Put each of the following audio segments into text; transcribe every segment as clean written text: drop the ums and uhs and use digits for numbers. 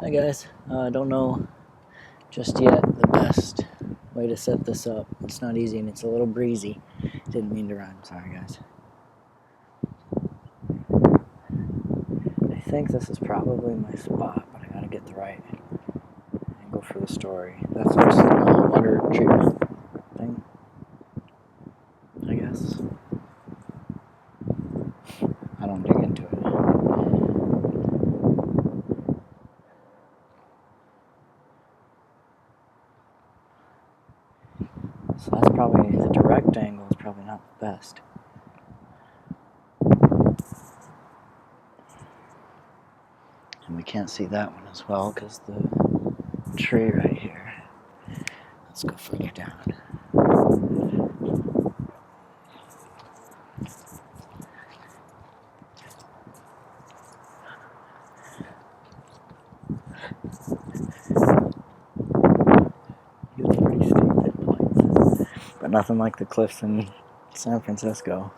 Hi guys, I don't know just yet the best way to set this up. It's not easy and it's a little breezy. Didn't mean to rhyme, sorry guys. I think this is probably my spot, but I gotta get the right angle for the story. That's just water treatment thing, I guess. I don't dig into it. So that's probably, the direct angle is probably not the best. And we can't see that one as well because the tree right here. Let's go further down. It's pretty steep at points, but nothing like the cliffs in San Francisco.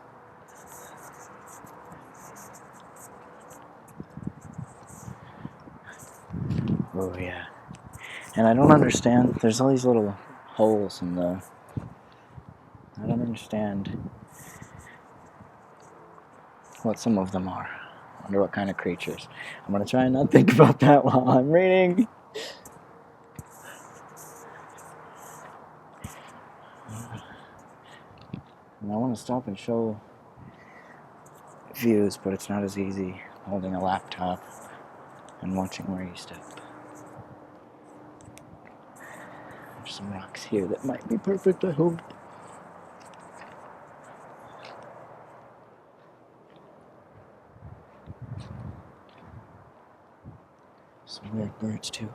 Oh yeah. And I don't understand, there's all these little holes in the... I don't understand what some of them are. I wonder what kind of creatures. I'm gonna try and not think about that while I'm reading. And I want to stop and show views, but it's not as easy holding a laptop and watching where you step. There's some rocks here that might be perfect, I hope. Some weird birds too.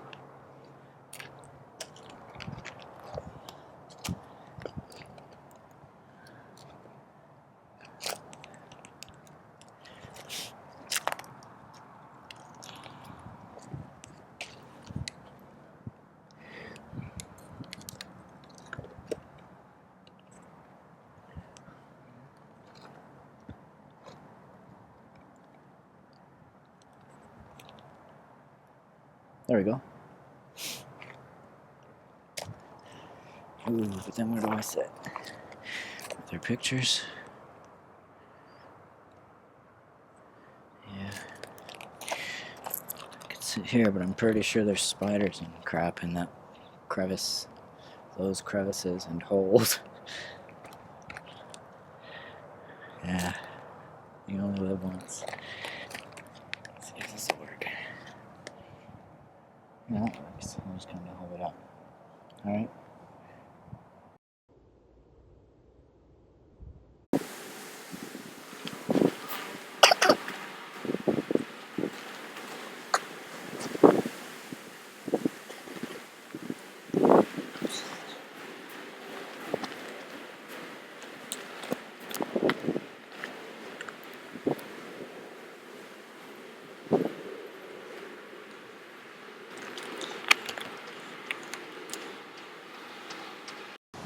There we go. Ooh, but then where do I sit? Are there pictures? Yeah. I could sit here, but I'm pretty sure there's spiders and crap in that crevice. Those crevices and holes. Yeah. You only live once. Let's see if this will work. No, that works. I'm just gonna hold it up. Alright.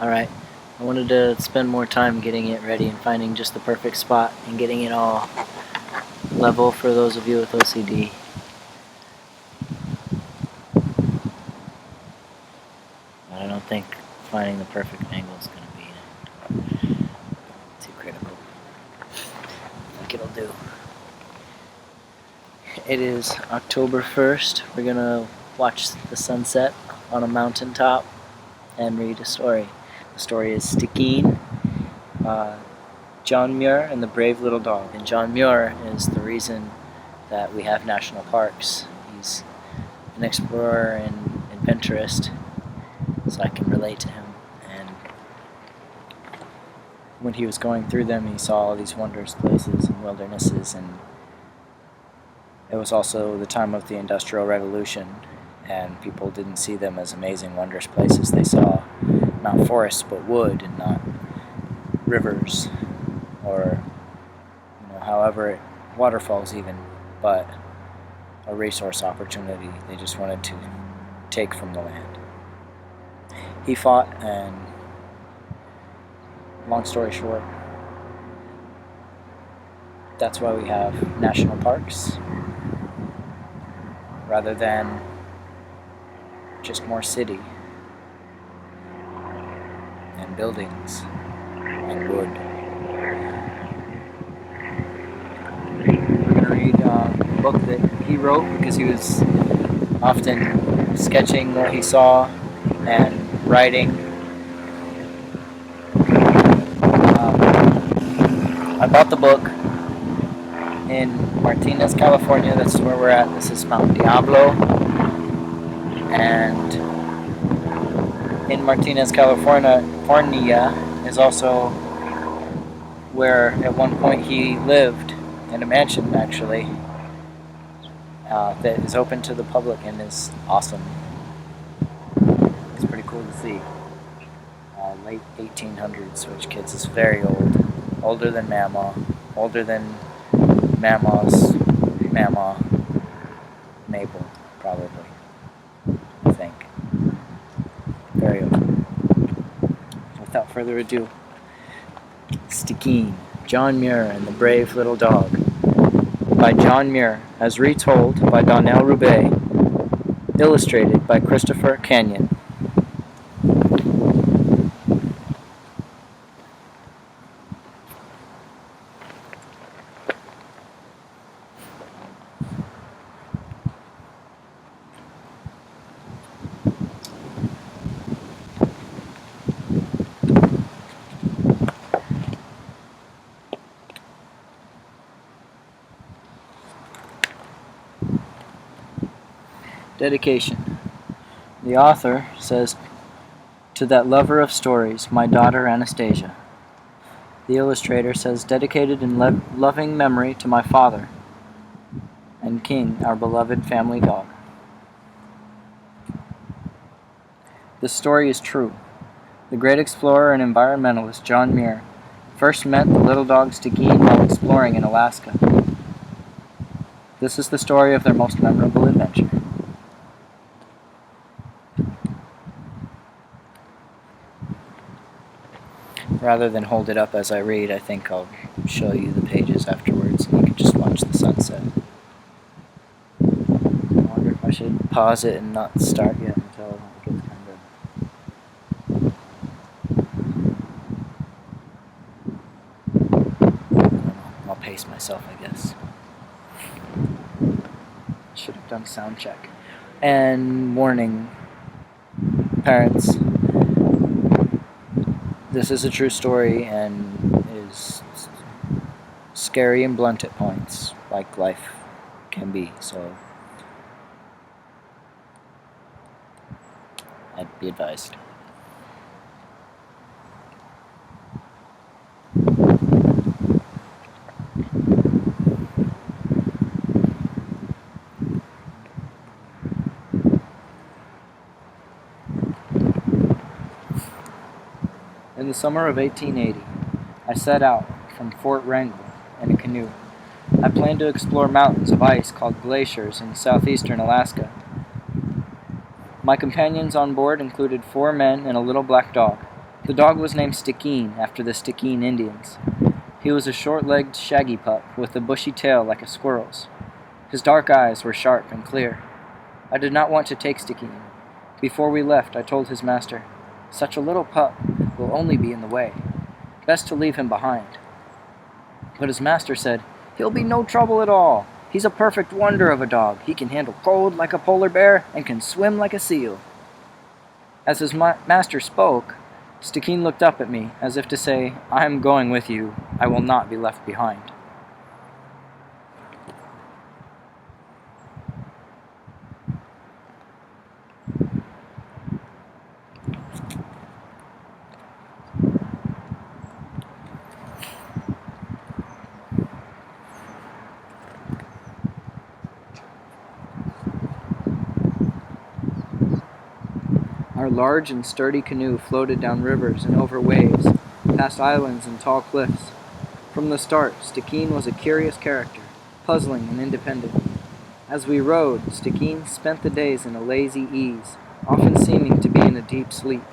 Alright, I wanted to spend more time getting it ready and finding just the perfect spot and getting it all level for those of you with OCD. But I don't think finding the perfect angle is going to be too critical. I think it'll do. It is October 1st. We're going to watch the sunset on a mountaintop and read a story. The story is Stickeen, John Muir and the Brave Little Dog. And John Muir is the reason that we have national parks. He's an explorer and adventurist, so I can relate to him. And when he was going through them, he saw all these wondrous places and wildernesses, and it was also the time of the Industrial Revolution, and people didn't see them as amazing, wondrous places. They saw not forests, but wood, and not rivers, or however, waterfalls even, but a resource opportunity they just wanted to take from the land. He fought, and long story short, that's why we have national parks rather than just more city and buildings and wood. We're going to read a book that he wrote because he was often sketching what he saw and writing. I bought the book in Martinez, California. That's where we're at. This is Mount Diablo. And in Martinez, California is also where at one point he lived, in a mansion actually, that is open to the public and is awesome. It's pretty cool to see. Late 1800s, which kids is very old. Older than Mama. Older than Mama's Mama. Mabel, probably. I think. Very old. Without further ado, Stickeen, John Muir and the Brave Little Dog, by John Muir, as retold by Donnell Rubay, illustrated by Christopher Canyon. Dedication. The author says, "To that lover of stories, my daughter Anastasia." The illustrator says, "Dedicated in loving memory to my father and King, our beloved family dog." This story is true. The great explorer and environmentalist John Muir first met the little dog Stickeen while exploring in Alaska. This is the story of their most memorable adventure. Rather than hold it up as I read, I think I'll show you the pages afterwards and you can just watch the sunset. I wonder if I should pause it and not start yet until it gets I'll pace myself, I guess. Should have done sound check. And warning, parents. This is a true story and is scary and blunt at points, like life can be, so I'd be advised. In the summer of 1880, I set out from Fort Wrangell in a canoe. I planned to explore mountains of ice called glaciers in southeastern Alaska. My companions on board included 4 men and a little black dog. The dog was named Stickeen after the Stickeen Indians. He was a short-legged, shaggy pup with a bushy tail like a squirrel's. His dark eyes were sharp and clear. I did not want to take Stickeen. Before we left, I told his master, "Such a little pup will only be in the way. Best to leave him behind." But his master said, "He'll be no trouble at all. He's a perfect wonder of a dog. He can handle cold like a polar bear and can swim like a seal." As his master spoke, Stickeen looked up at me as if to say, "I am going with you. I will not be left behind." Our large and sturdy canoe floated down rivers and over waves, past islands and tall cliffs. From the start, Stickeen was a curious character, puzzling and independent. As we rowed, Stickeen spent the days in a lazy ease, often seeming to be in a deep sleep.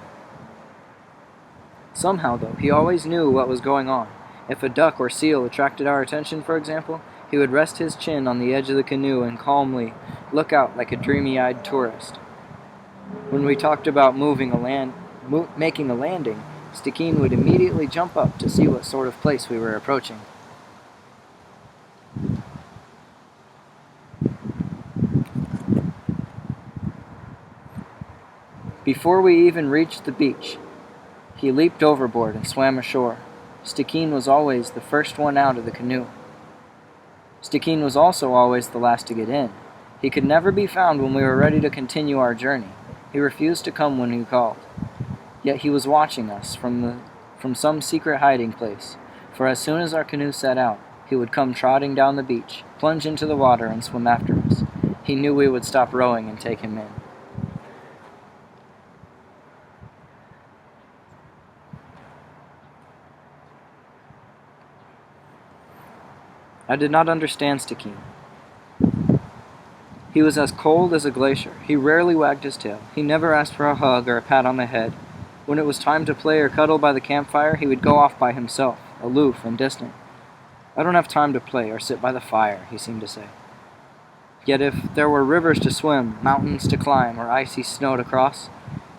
Somehow, though, he always knew what was going on. If a duck or seal attracted our attention, for example, he would rest his chin on the edge of the canoe and calmly look out like a dreamy-eyed tourist. When we talked about making a landing, Stickeen would immediately jump up to see what sort of place we were approaching. Before we even reached the beach, he leaped overboard and swam ashore. Stickeen was always the first one out of the canoe. Stickeen was also always the last to get in. He could never be found when we were ready to continue our journey. He refused to come when we called. Yet he was watching us from some secret hiding place, for as soon as our canoe set out, he would come trotting down the beach, plunge into the water, and swim after us. He knew we would stop rowing and take him in. I did not understand Stickeen. He was as cold as a glacier. He rarely wagged his tail. He never asked for a hug or a pat on the head. When it was time to play or cuddle by the campfire, he would go off by himself, aloof and distant. "I don't have time to play or sit by the fire," he seemed to say. Yet if there were rivers to swim, mountains to climb, or icy snow to cross,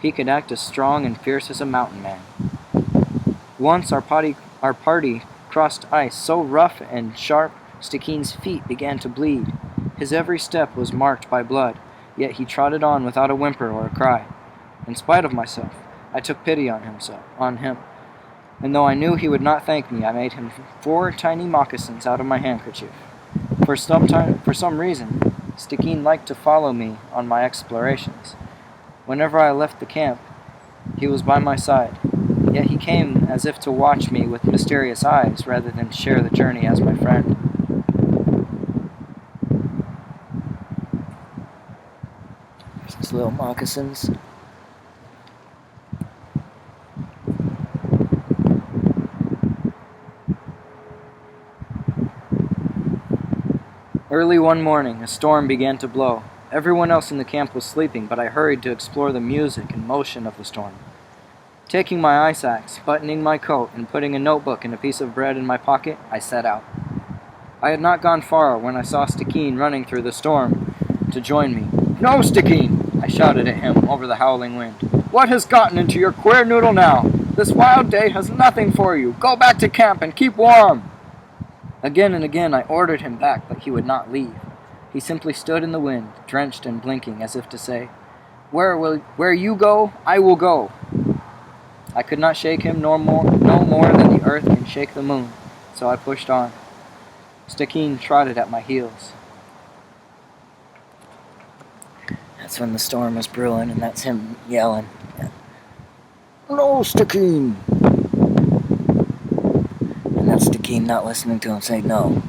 he could act as strong and fierce as a mountain man. Once our party crossed ice so rough and sharp, Stickeen's feet began to bleed. His every step was marked by blood, yet he trotted on without a whimper or a cry. In spite of myself, I took pity on him, and though I knew he would not thank me, I made him 4 tiny moccasins out of my handkerchief. For some reason, Stickeen liked to follow me on my explorations. Whenever I left the camp, he was by my side, yet he came as if to watch me with mysterious eyes rather than share the journey as my friend. These little moccasins. Early one morning, a storm began to blow. Everyone else in the camp was sleeping, but I hurried to explore the music and motion of the storm. Taking my ice axe, buttoning my coat, and putting a notebook and a piece of bread in my pocket, I set out. I had not gone far when I saw Stickeen running through the storm to join me. "No, Stickeen!" I shouted at him over the howling wind. "What has gotten into your queer noodle now? This wild day has nothing for you. Go back to camp and keep warm!" Again and again I ordered him back, but he would not leave. He simply stood in the wind, drenched and blinking, as if to say, Where you go, I will go." I could not shake him no more than the earth can shake the moon, so I pushed on. Stickeen trotted at my heels. That's when the storm was brewing, and that's him yelling, "No, Stickeen!" And that's Stickeen not listening to him say no.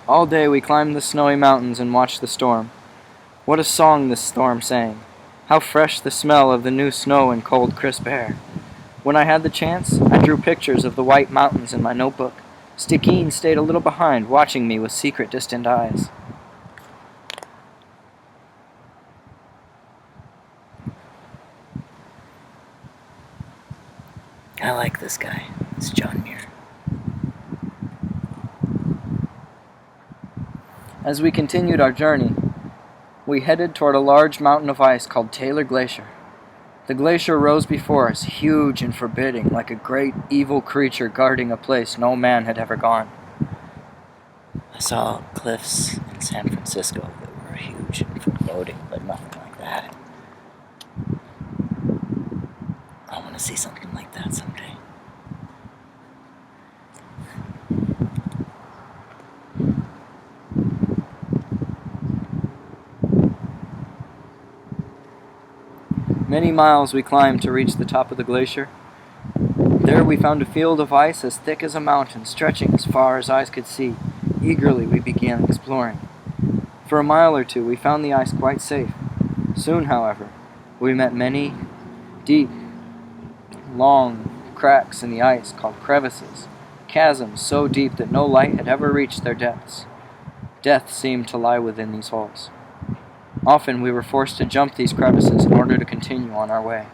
All day we climbed the snowy mountains and watched the storm. What a song this storm sang! How fresh the smell of the new snow and cold, crisp air! When I had the chance, I drew pictures of the white mountains in my notebook. Stickeen stayed a little behind, watching me with secret, distant eyes. I like this guy. It's John Muir. As we continued our journey, we headed toward a large mountain of ice called Taylor Glacier. The glacier rose before us, huge and forbidding, like a great evil creature guarding a place no man had ever gone. I saw cliffs in San Francisco that were huge and foreboding, but nothing like that. I want to see something like that someday. Many miles we climbed to reach the top of the glacier. There we found a field of ice as thick as a mountain, stretching as far as eyes could see. Eagerly we began exploring. For a mile or two we found the ice quite safe. Soon, however, we met many deep, long cracks in the ice called crevices, chasms so deep that no light had ever reached their depths. Death seemed to lie within these holes. Often we were forced to jump these crevices in order to continue on our way.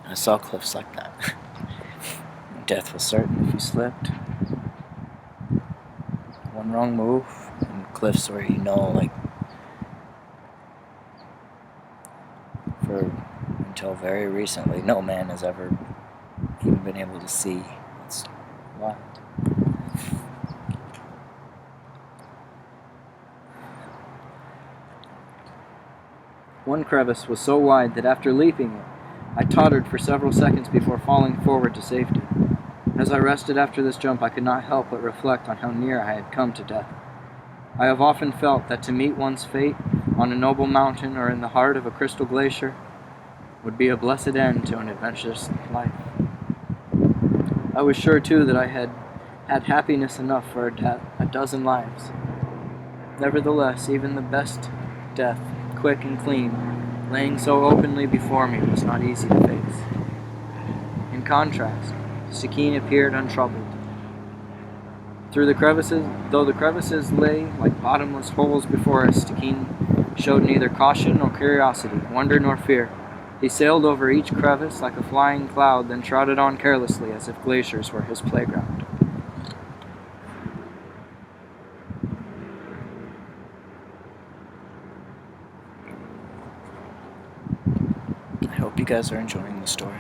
I saw cliffs like that. Death was certain if you slipped. One wrong move, and cliffs where like, for until very recently, no man has ever even been able to see. It's wild. One crevice was so wide that after leaping it, I tottered for several seconds before falling forward to safety. As I rested after this jump, I could not help but reflect on how near I had come to death. I have often felt that to meet one's fate on a noble mountain or in the heart of a crystal glacier would be a blessed end to an adventurous life. I was sure, too, that I had had happiness enough for a dozen lives. Nevertheless, even the best death, quick and clean, laying so openly before me, was not easy to face. In contrast, Stickeen appeared untroubled. Though the crevices lay like bottomless holes before us, Stickeen showed neither caution nor curiosity, wonder nor fear. He sailed over each crevice like a flying cloud, then trotted on carelessly as if glaciers were his playground. I hope you guys are enjoying the story.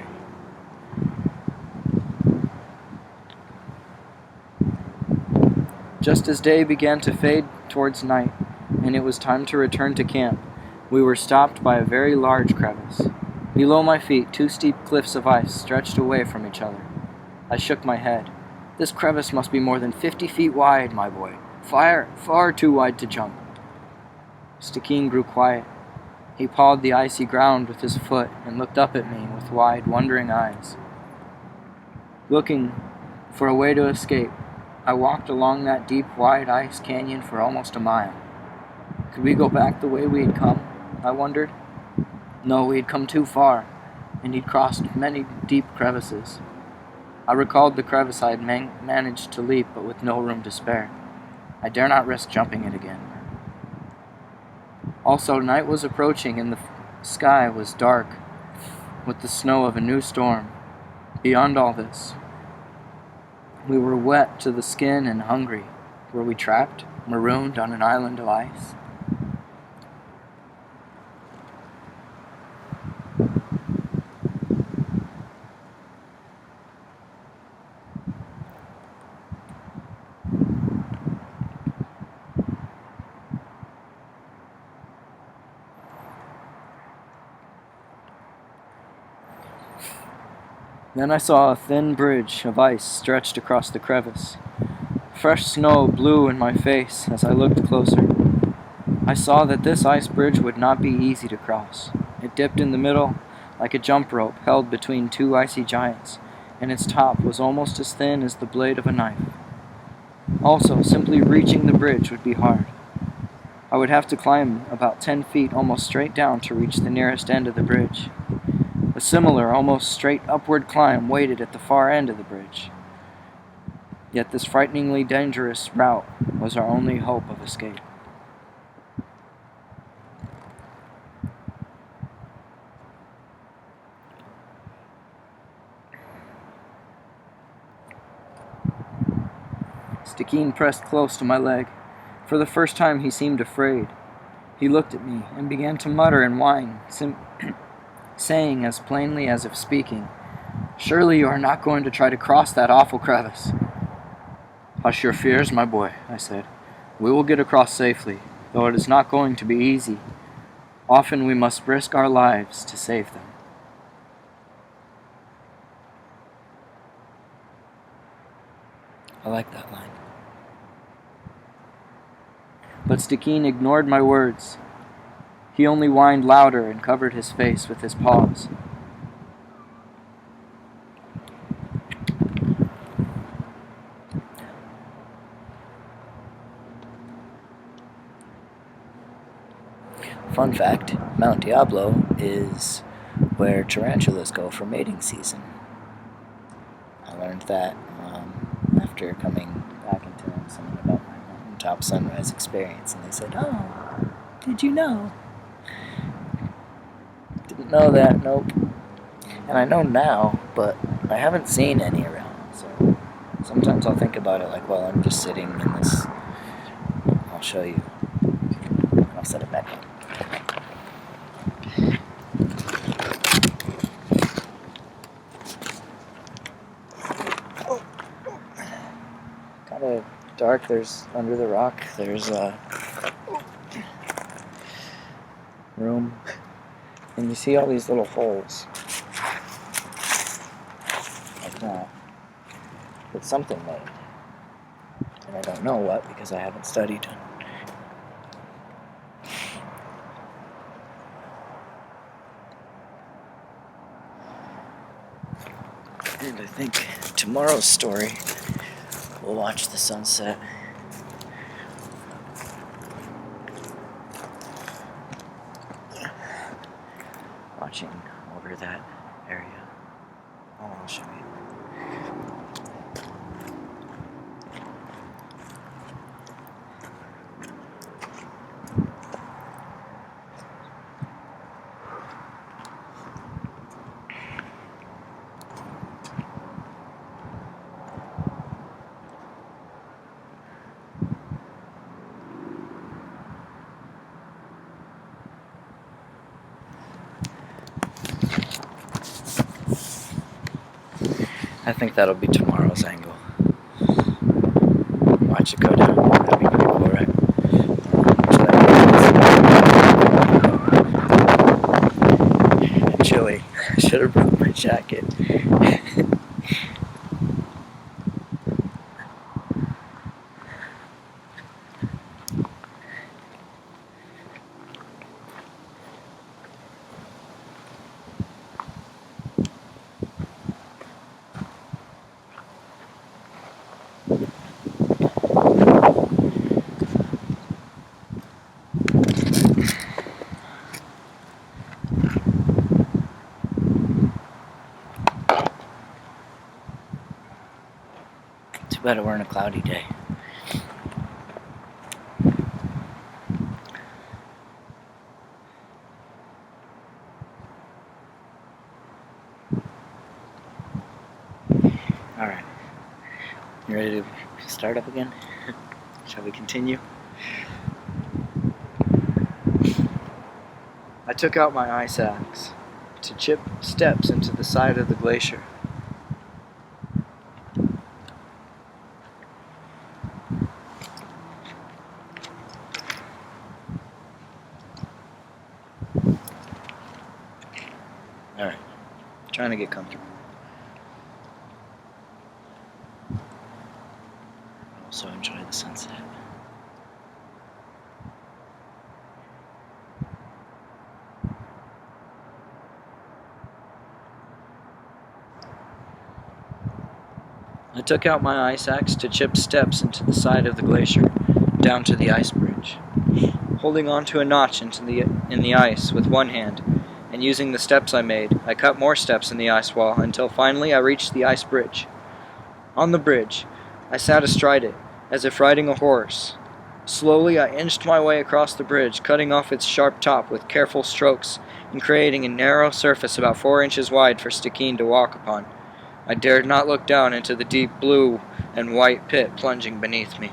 Just as day began to fade towards night, and it was time to return to camp, we were stopped by a very large crevice. Below my feet, 2 steep cliffs of ice stretched away from each other. I shook my head. This crevice must be more than 50 feet wide, my boy. Far too wide to jump. Stickeen grew quiet. He pawed the icy ground with his foot and looked up at me with wide, wondering eyes. Looking for a way to escape, I walked along that deep, wide ice canyon for almost a mile. Could we go back the way we had come? I wondered. No, we had come too far, and he'd crossed many deep crevices. I recalled the crevice I had managed to leap, but with no room to spare. I dare not risk jumping it again. Also, night was approaching, and the sky was dark with the snow of a new storm. Beyond all this, we were wet to the skin and hungry. Were we trapped, marooned on an island of ice? Then I saw a thin bridge of ice stretched across the crevice. Fresh snow blew in my face as I looked closer. I saw that this ice bridge would not be easy to cross. It dipped in the middle like a jump rope held between 2 icy giants, and its top was almost as thin as the blade of a knife. Also, simply reaching the bridge would be hard. I would have to climb about 10 feet almost straight down to reach the nearest end of the bridge. A similar, almost straight upward climb waited at the far end of the bridge. Yet this frighteningly dangerous route was our only hope of escape. Stickeen pressed close to my leg. For the first time he seemed afraid. He looked at me and began to mutter and whine, saying as plainly as if speaking, "Surely you are not going to try to cross that awful crevice." "Hush your fears, my boy," I said. "We will get across safely, though it is not going to be easy. Often we must risk our lives to save them." I like that line. But Stickeen ignored my words. He only whined louder and covered his face with his paws. Fun fact, Mount Diablo is where tarantulas go for mating season. I learned that after coming back and telling someone about my mountaintop sunrise experience, and they said, "Oh, did you know?" Didn't know that, nope. And I know now, but I haven't seen any around. So sometimes I'll think about it like, well, I'm just sitting in this. I'll show you. I'll set it back up. Kind of dark. There's under the rock. There's a room, and you see all these little holes like that. It's something made, and I don't know what because I haven't studied it. And I think tomorrow's story, we'll watch the sunset. Watching over that area. Oh, I'll show you. I think that'll be tomorrow's angle. Watch it go down. That'd be pretty cool, right? Chilly. I should have brought my jacket. Too bad it weren't a cloudy day. Alright. You ready to start up again? Shall we continue? I took out my ice axe to chip steps into the side of the glacier. Alright, trying to get comfortable. Also enjoy the sunset. I took out my ice axe to chip steps into the side of the glacier, down to the ice bridge. Holding on to a notch in the ice with one hand, and using the steps I made, I cut more steps in the ice wall until finally I reached the ice bridge. On the bridge, I sat astride it, as if riding a horse. Slowly I inched my way across the bridge, cutting off its sharp top with careful strokes, and creating a narrow surface about 4 inches wide for Stickeen to walk upon. I dared not look down into the deep blue and white pit plunging beneath me.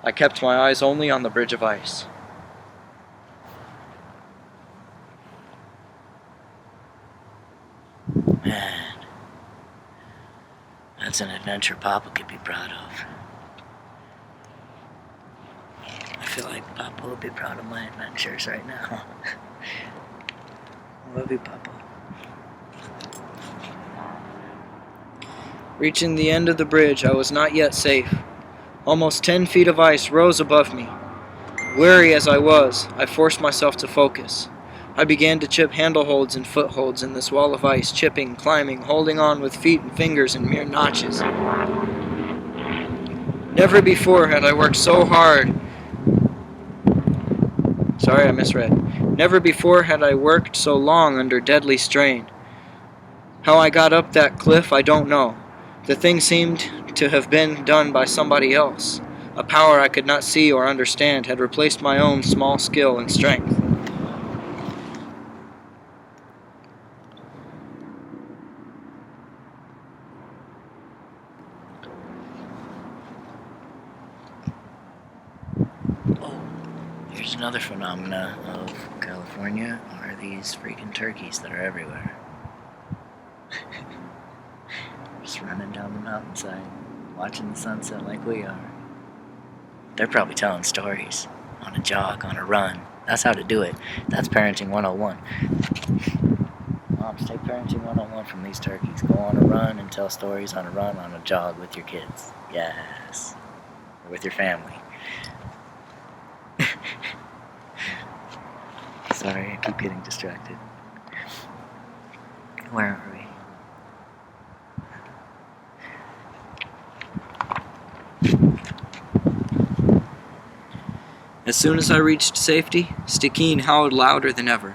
I kept my eyes only on the bridge of ice. Man, that's an adventure Papa could be proud of. I feel like Papa would be proud of my adventures right now. I love you, Papa. Reaching the end of the bridge, I was not yet safe. Almost 10 feet of ice rose above me. Weary as I was, I forced myself to focus. I began to chip handleholds and footholds in this wall of ice, chipping, climbing, holding on with feet and fingers in mere notches. Never before had I worked so hard. Sorry, I misread. Never before had I worked so long under deadly strain. How I got up that cliff, I don't know. The thing seemed to have been done by somebody else. A power I could not see or understand had replaced my own small skill and strength. There's another phenomena of California are these freaking turkeys that are everywhere. Just running down the mountainside, watching the sunset like we are. They're probably telling stories on a jog, on a run. That's how to do it. That's parenting 101. Moms, take parenting 101 from these turkeys. Go on a run and tell stories on a run, on a jog with your kids. Yes. Or with your family. Sorry, I keep getting distracted. Where are we? As soon as I reached safety, Stickeen howled louder than ever.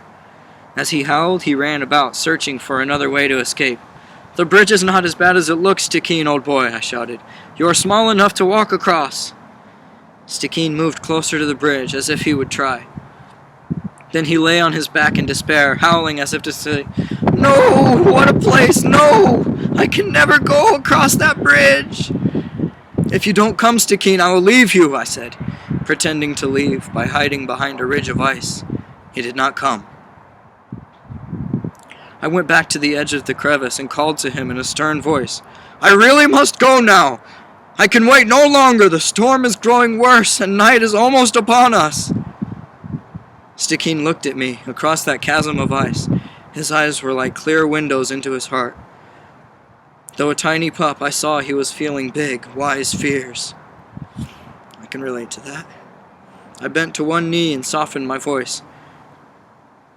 As he howled, he ran about, searching for another way to escape. "The bridge is not as bad as it looks, Stickeen, old boy," I shouted. "You are small enough to walk across." Stickeen moved closer to the bridge, as if he would try. Then he lay on his back in despair, howling as if to say, "No! What a place! No! I can never go across that bridge!" "If you don't come, Stickeen, I will leave you," I said, pretending to leave by hiding behind a ridge of ice. He did not come. I went back to the edge of the crevice and called to him in a stern voice, "I really must go now! I can wait no longer! The storm is growing worse, and night is almost upon us!" Stickeen looked at me across that chasm of ice. His eyes were like clear windows into his heart. Though a tiny pup, I saw he was feeling big, wise fears. I can relate to that. I bent to one knee and softened my voice.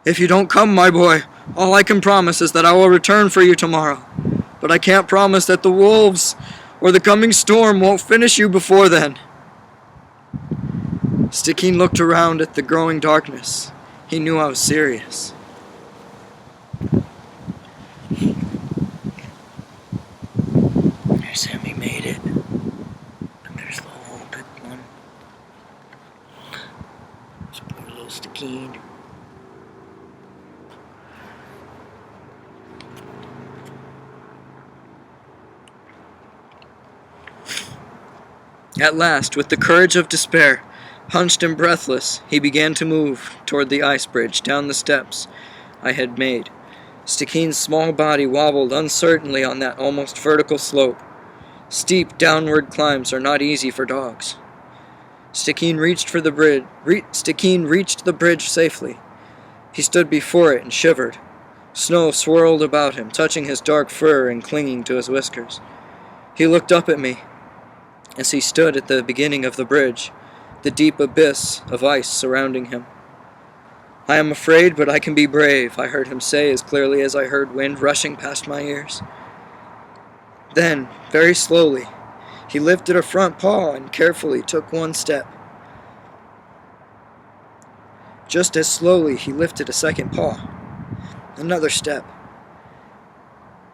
"If you don't come, my boy, all I can promise is that I will return for you tomorrow. But I can't promise that the wolves or the coming storm won't finish you before then." Stickeen looked around at the growing darkness. He knew I was serious. There's him, he made it. And there's the whole big one. This poor little Stickeen. At last, with the courage of despair, hunched and breathless, he began to move toward the ice bridge down the steps I had made. Stickeen's small body wobbled uncertainly on that almost vertical slope. Steep downward climbs are not easy for dogs. Stickeen reached the bridge safely. He stood before it and shivered. Snow swirled about him, touching his dark fur and clinging to his whiskers. He looked up at me as he stood at the beginning of the bridge, the deep abyss of ice surrounding him. "I am afraid, but I can be brave," I heard him say as clearly as I heard wind rushing past my ears. Then, very slowly, he lifted a front paw and carefully took one step. Just as slowly, he lifted a second paw. Another step.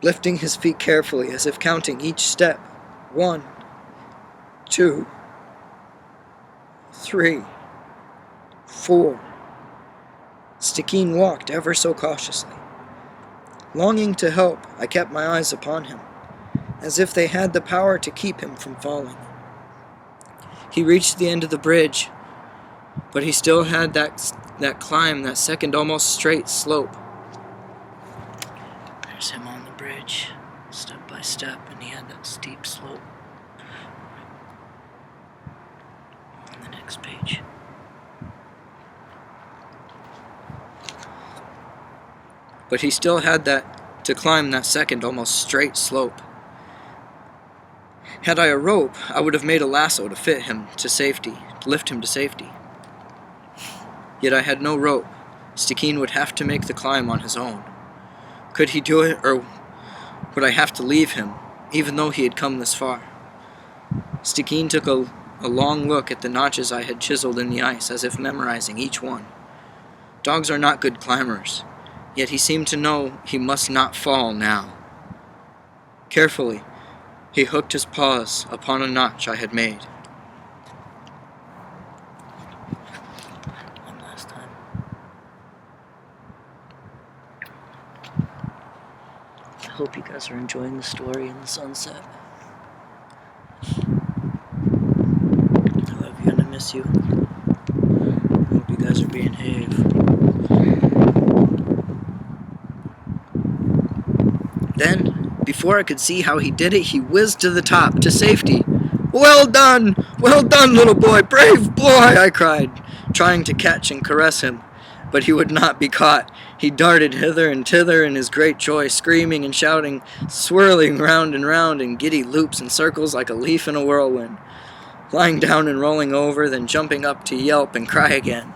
Lifting his feet carefully as if counting each step. 1, 2, 3, 4. Stickeen walked ever so cautiously. Longing to help, I kept my eyes upon him, as if they had the power to keep him from falling. He reached the end of the bridge, but he still had that climb, that second almost straight slope. There's him on the bridge, step by step, and he had that steep slope. On the next page. But he still had to climb that second almost straight slope. Had I a rope, I would have made a lasso to fit him to safety, to lift him to safety. Yet I had no rope. Stickeen would have to make the climb on his own. Could he do it, or would I have to leave him, even though he had come this far? Stickeen took a long look at the notches I had chiseled in the ice, as if memorizing each one. Dogs are not good climbers, yet he seemed to know he must not fall now. Carefully, he hooked his paws upon a notch I had made. One last time. I hope you guys are enjoying the story and the sunset. I love you and I miss you. I hope you guys Then, before I could see how he did it, he whizzed to the top, to safety. "Well done! Well done, little boy! Brave boy!" I cried, trying to catch and caress him. But he would not be caught. He darted hither and thither in his great joy, screaming and shouting, swirling round and round in giddy loops and circles like a leaf in a whirlwind, lying down and rolling over, then jumping up to yelp and cry again.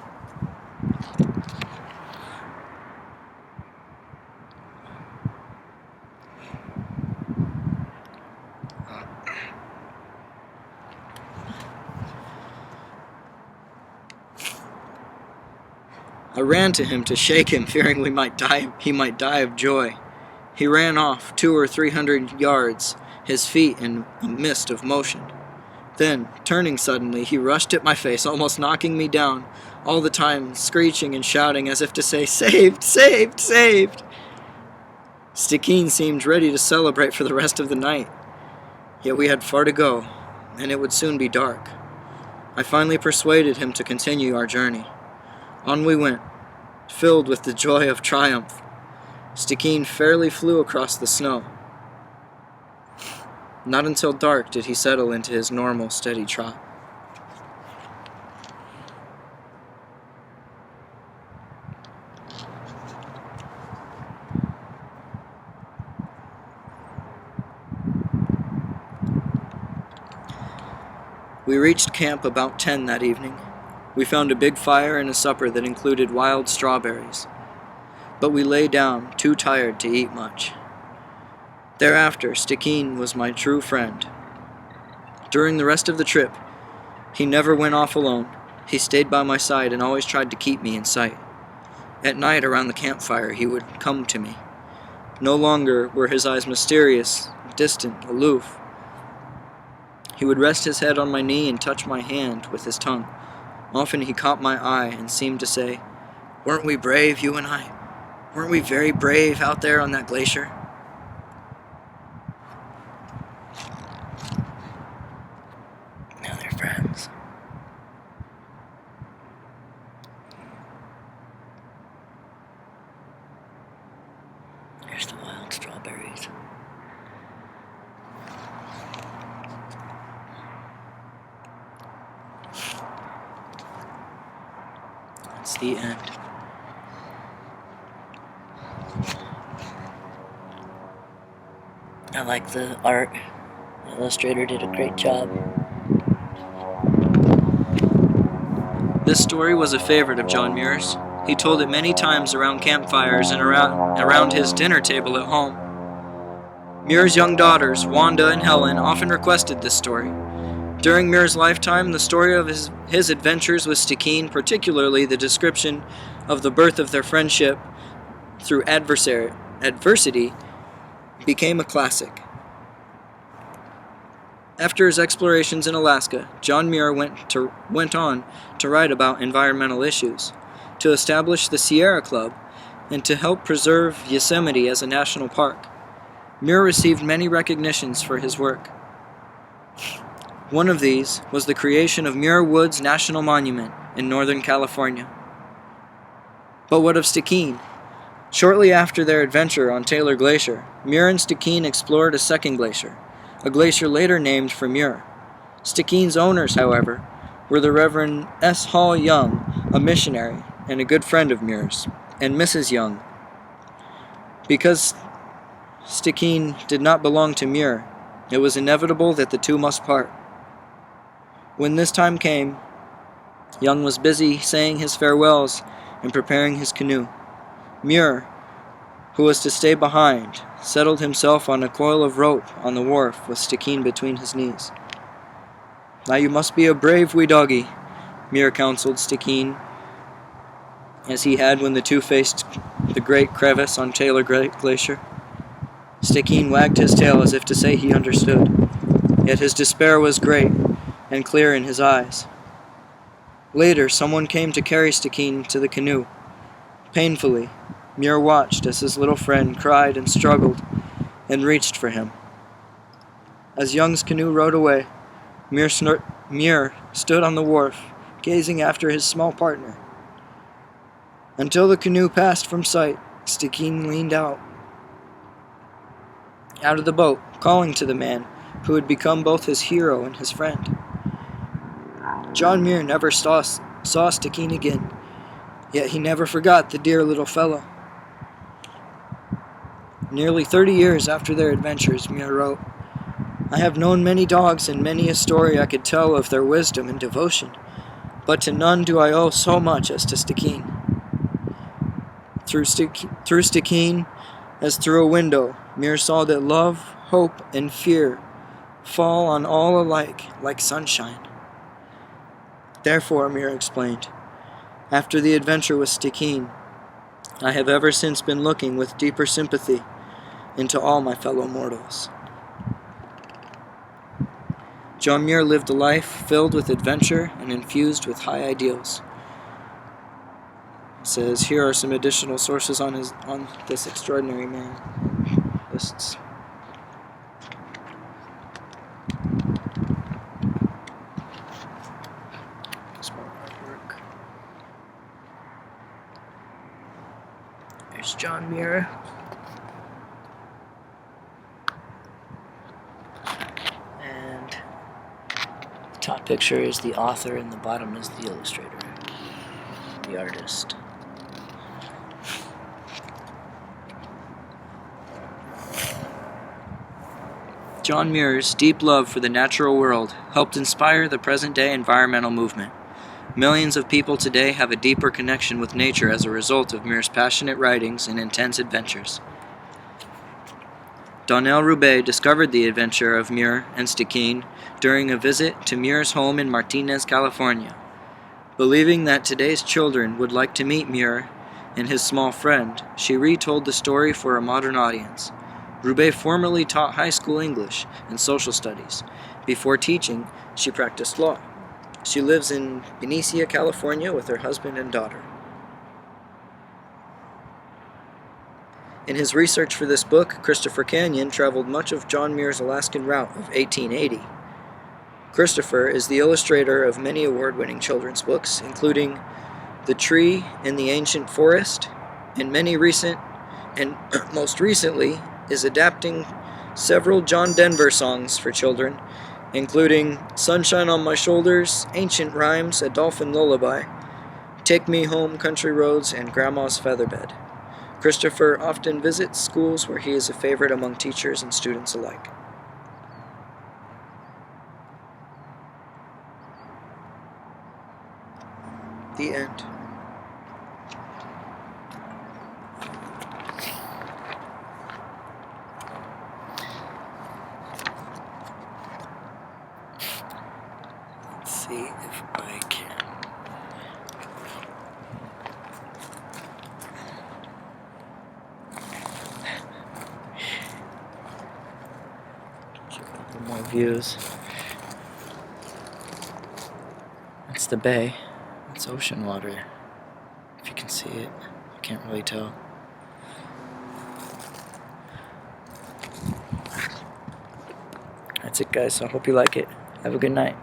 I ran to him to shake him, fearing he might die of joy. He ran off 200 or 300 yards, his feet in a mist of motion. Then, turning suddenly, he rushed at my face, almost knocking me down, all the time screeching and shouting as if to say, "Saved! Saved! Saved!" Stickeen seemed ready to celebrate for the rest of the night. Yet we had far to go, and it would soon be dark. I finally persuaded him to continue our journey. On we went, filled with the joy of triumph. Stickeen fairly flew across the snow. Not until dark did he settle into his normal, steady trot. We reached camp about 10 that evening. We found a big fire and a supper that included wild strawberries. But we lay down, too tired to eat much. Thereafter, Stickeen was my true friend. During the rest of the trip, he never went off alone. He stayed by my side and always tried to keep me in sight. At night around the campfire, he would come to me. No longer were his eyes mysterious, distant, aloof. He would rest his head on my knee and touch my hand with his tongue. Often he caught my eye and seemed to say, "Weren't we brave, you and I? Weren't we very brave out there on that glacier?" Now they're friends. Here's the wild strawberries. That's the end. I like the art. The illustrator did a great job. This story was a favorite of John Muir's. He told it many times around campfires and around his dinner table at home. Muir's young daughters, Wanda and Helen, often requested this story. During Muir's lifetime, the story of his adventures with Stickeen, particularly the description of the birth of their friendship through adversity, became a classic. After his explorations in Alaska, John Muir went on to write about environmental issues, to establish the Sierra Club, and to help preserve Yosemite as a national park. Muir received many recognitions for his work. One of these was the creation of Muir Woods National Monument in Northern California. But what of Stickeen? Shortly after their adventure on Taylor Glacier, Muir and Stickeen explored a second glacier, a glacier later named for Muir. Stickeen's owners, however, were the Reverend S. Hall Young, a missionary and a good friend of Muir's, and Mrs. Young. Because Stickeen did not belong to Muir, it was inevitable that the two must part. When this time came, Young was busy saying his farewells and preparing his canoe. Muir, who was to stay behind, settled himself on a coil of rope on the wharf with Stickeen between his knees. "Now you must be a brave wee doggy," Muir counseled Stickeen, as he had when the two faced the great crevice on Taylor Glacier. Stickeen wagged his tail as if to say he understood, yet his despair was great and clear in his eyes. Later, someone came to carry Stickeen to the canoe. Painfully, Muir watched as his little friend cried and struggled and reached for him. As Young's canoe rowed away, Muir stood on the wharf, gazing after his small partner. Until the canoe passed from sight, Stickeen leaned out. out of the boat, calling to the man who had become both his hero and his friend. John Muir never saw Stickeen again, yet he never forgot the dear little fellow. Nearly 30 years after their adventures, Muir wrote, "I have known many dogs and many a story I could tell of their wisdom and devotion, but to none do I owe so much as to Stickeen. Through Stickeen, as through a window, Muir saw that love, hope, and fear fall on all alike like sunshine. Therefore," Muir explained, "after the adventure with Stickeen, I have ever since been looking with deeper sympathy into all my fellow mortals." John Muir lived a life filled with adventure and infused with high ideals. It says, here are some additional sources on this extraordinary man. Lists. Small artwork. There's John Muir. And the top picture is the author and the bottom is the illustrator, the artist. John Muir's deep love for the natural world helped inspire the present-day environmental movement. Millions of people today have a deeper connection with nature as a result of Muir's passionate writings and intense adventures. Donnell Rubay discovered the adventure of Muir and Stickeen during a visit to Muir's home in Martinez, California. Believing that today's children would like to meet Muir and his small friend, she retold the story for a modern audience. Rubay formerly taught high school English and social studies. Before teaching, she practiced law. She lives in Benicia, California with her husband and daughter. In his research for this book, Christopher Canyon traveled much of John Muir's Alaskan route of 1880. Christopher is the illustrator of many award-winning children's books, including The Tree in the Ancient Forest, and most recently, is adapting several John Denver songs for children, including Sunshine on My Shoulders, Ancient Rhymes, A Dolphin Lullaby, Take Me Home, Country Roads, and Grandma's Featherbed. Christopher often visits schools where he is a favorite among teachers and students alike. The end. See if I can. Check a couple more views. That's the bay. It's ocean water. If you can see it, I can't really tell. That's it, guys. So I hope you like it. Have a good night.